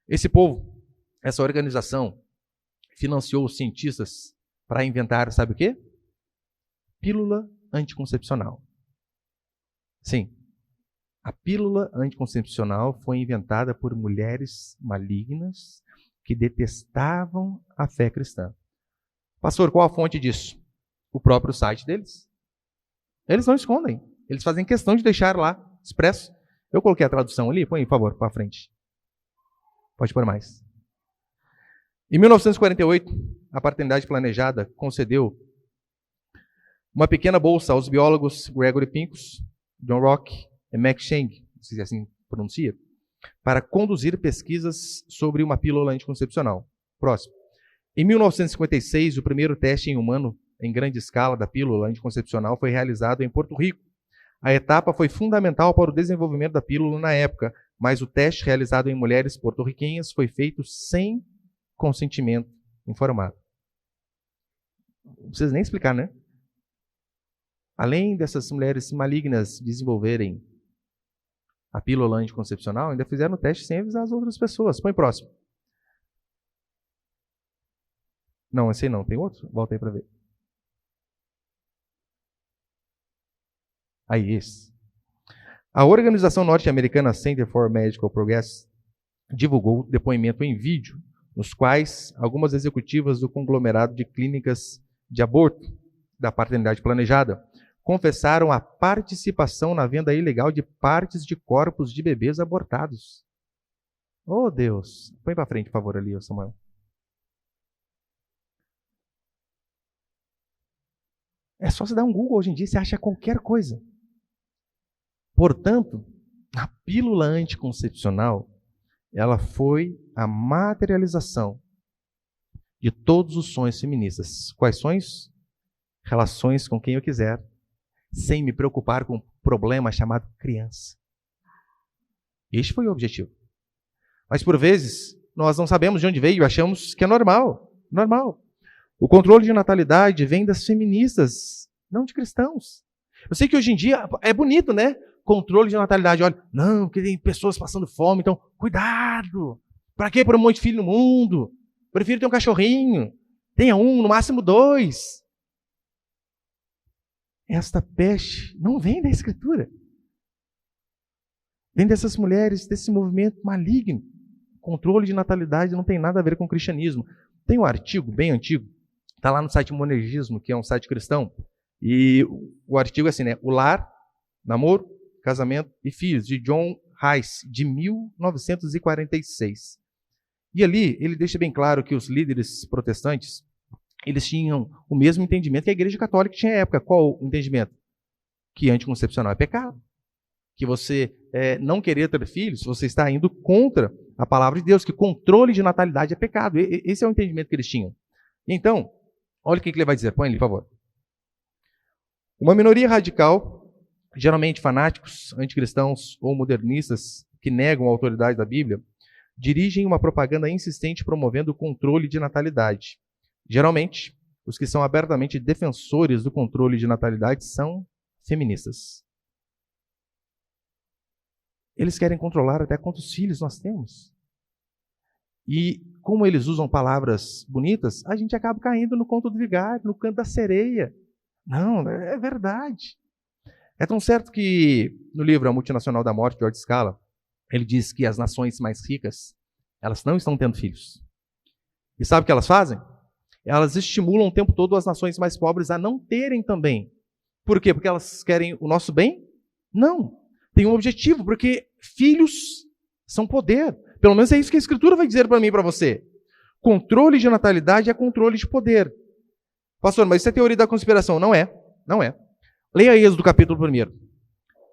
Esse povo, essa organização, financiou os cientistas para inventar, sabe o quê? Pílula anticoncepcional. Sim, a pílula anticoncepcional foi inventada por mulheres malignas que detestavam a fé cristã. Pastor, qual a fonte disso? O próprio site deles. Eles não escondem. Eles fazem questão de deixar lá, expresso. Eu coloquei a tradução ali, põe, por favor, para frente. Pode pôr mais. Em 1948, a Paternidade Planejada concedeu uma pequena bolsa aos biólogos Gregory Pincus, John Rock e Max Cheng, não sei se assim pronuncia, para conduzir pesquisas sobre uma pílula anticoncepcional. Próximo. Em 1956, o primeiro teste em humano em grande escala da pílula anticoncepcional foi realizado em Porto Rico. A etapa foi fundamental para o desenvolvimento da pílula na época, mas o teste realizado em mulheres porto-riquenhas foi feito sem consentimento informado. Não precisa nem explicar, né? Além dessas mulheres malignas desenvolverem a pílula anticoncepcional, ainda fizeram o teste sem avisar as outras pessoas. Põe próximo. Não, esse aí não. Tem outro? Volta aí para ver. Aí, esse. A organização norte-americana Center for Medical Progress divulgou depoimento em vídeo, nos quais algumas executivas do conglomerado de clínicas de aborto da paternidade planejada confessaram a participação na venda ilegal de partes de corpos de bebês abortados. Oh, Deus! Põe para frente, por favor, ali, Samuel. É só você dar um Google hoje em dia, você acha qualquer coisa. Portanto, a pílula anticoncepcional, ela foi a materialização de todos os sonhos feministas. Quais sonhos? Relações com quem eu quiser, sem me preocupar com um problema chamado criança. Este foi o objetivo. Mas, por vezes, nós não sabemos de onde veio e achamos que é normal. Normal. O controle de natalidade vem das feministas, não de cristãos. Eu sei que hoje em dia é bonito, né? Controle de natalidade. Olha, não, porque tem pessoas passando fome, então, cuidado. Para que pôr um monte de filho no mundo? Prefiro ter um cachorrinho. Tenha um, no máximo 2. Esta peste não vem da Escritura. Vem dessas mulheres, desse movimento maligno. Controle de natalidade não tem nada a ver com o cristianismo. Tem um artigo bem antigo, está lá no site Monergismo, que é um site cristão, e o artigo é assim, né? O Lar, Namoro, Casamento e Filhos, de John Rice, de 1946. E ali ele deixa bem claro que os líderes protestantes, eles tinham o mesmo entendimento que a Igreja Católica tinha à época. Qual o entendimento? Que anticoncepcional é pecado. Que você não querer ter filhos, você está indo contra a palavra de Deus, que controle de natalidade é pecado. Esse é o entendimento que eles tinham. Então, olha o que ele vai dizer. Põe ali, por favor. Uma minoria radical, geralmente fanáticos, anticristãos ou modernistas, que negam a autoridade da Bíblia, dirigem uma propaganda insistente promovendo o controle de natalidade. Geralmente, os que são abertamente defensores do controle de natalidade são feministas. Eles querem controlar até quantos filhos nós temos. E como eles usam palavras bonitas, a gente acaba caindo no conto do vigário, no canto da sereia. Não, é verdade. É tão certo que no livro A Multinacional da Morte, de George Scala, ele diz que as nações mais ricas, elas não estão tendo filhos. E sabe o que elas fazem? Elas estimulam o tempo todo as nações mais pobres a não terem também. Por quê? Porque elas querem o nosso bem? Não. Tem um objetivo, porque filhos são poder. Pelo menos é isso que a Escritura vai dizer para mim e para você. Controle de natalidade é controle de poder. Pastor, mas isso é teoria da conspiração. Não é. Não é. Leia Êxodo capítulo 1.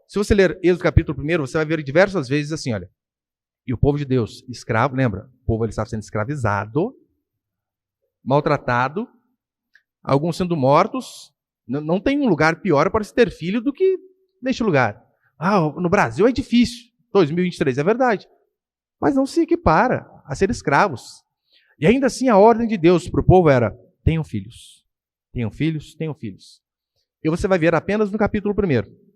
Se você ler Êxodo capítulo 1, você vai ver diversas vezes assim, olha. E o povo de Deus, escravo, lembra? O povo ele estava sendo escravizado, maltratado, alguns sendo mortos. Não tem um lugar pior para se ter filho do que neste lugar. No Brasil é difícil. 2023 é verdade. Mas não se equipara a ser escravos. E ainda assim a ordem de Deus para o povo era: tenham filhos. Tenham filhos, tenham filhos. E você vai ver apenas no capítulo 1.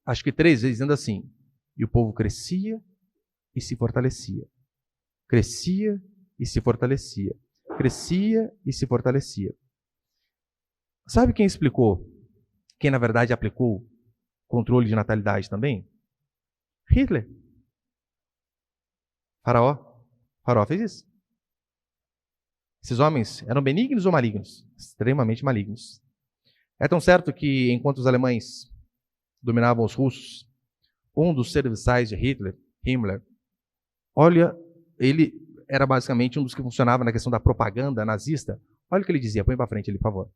Acho que 3 vezes ainda assim. E o povo crescia e se fortalecia. crescia e se fortalecia. Crescia e se fortalecia. Sabe quem explicou? Quem, na verdade, aplicou controle de natalidade também? Hitler. Faraó. Faraó fez isso. Esses homens eram benignos ou malignos? Extremamente malignos. É tão certo que, enquanto os alemães dominavam os russos, um dos serviçais de Hitler, Himmler, olha, ele era basicamente um dos que funcionava na questão da propaganda nazista. Olha o que ele dizia, põe para frente ali, por favor.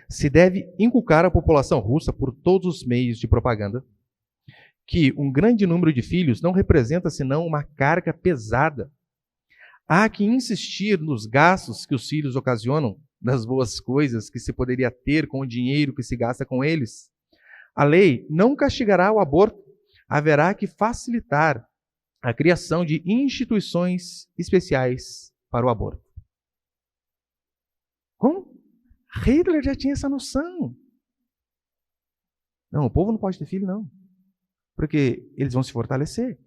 Se deve inculcar à população russa, por todos os meios de propaganda, que um grande número de filhos não representa senão uma carga pesada. Há que insistir nos gastos que os filhos ocasionam, das boas coisas que se poderia ter com o dinheiro que se gasta com eles. A lei não castigará o aborto, haverá que facilitar a criação de instituições especiais para o aborto. Como? Hitler já tinha essa noção. Não, o povo não pode ter filho, não. Porque eles vão se fortalecer.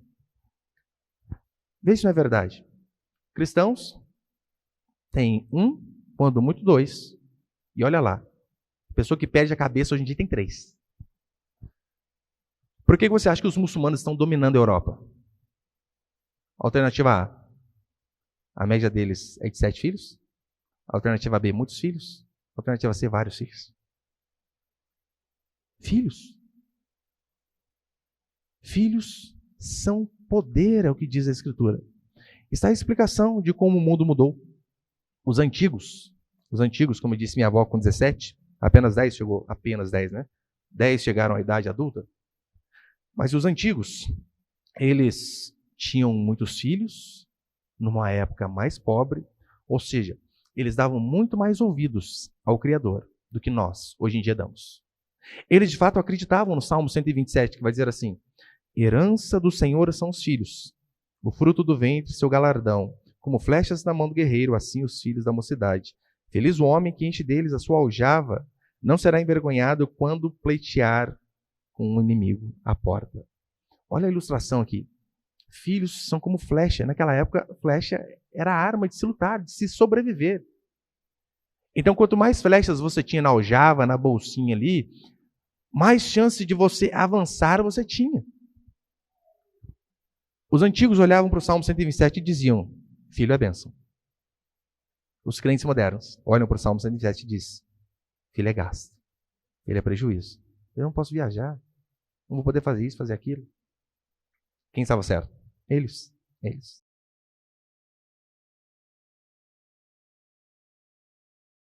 Vê se não é verdade. Cristãos têm um, quando muito dois. E olha lá. A pessoa que perde a cabeça hoje em dia tem 3. Por que você acha que os muçulmanos estão dominando a Europa? Alternativa A. A média deles é de 7 filhos. Alternativa B, muitos filhos. Alternativa C, vários filhos. Filhos. Filhos são poder, é o que diz a Escritura. Está a explicação de como o mundo mudou. Os antigos, como disse minha avó com 17, apenas 10 chegou, apenas 10, né? 10 chegaram à idade adulta. Mas os antigos, eles tinham muitos filhos, numa época mais pobre, ou seja, eles davam muito mais ouvidos ao Criador do que nós, hoje em dia, damos. Eles, de fato, acreditavam no Salmo 127, que vai dizer assim: herança do Senhor são os filhos, o fruto do ventre, seu galardão. Como flechas na mão do guerreiro, assim os filhos da mocidade. Feliz o homem que enche deles a sua aljava, não será envergonhado quando pleitear com um inimigo à porta. Olha a ilustração aqui. Filhos são como flecha. Naquela época, flecha era a arma de se lutar, de se sobreviver. Então, quanto mais flechas você tinha na aljava, na bolsinha ali, mais chance de você avançar você tinha. Os antigos olhavam para o Salmo 127 e diziam: filho é bênção. Os crentes modernos olham para o Salmo 127 e dizem: filho é gasto, filho é prejuízo. Eu não posso viajar, não vou poder fazer isso, fazer aquilo. Quem estava certo? Eles.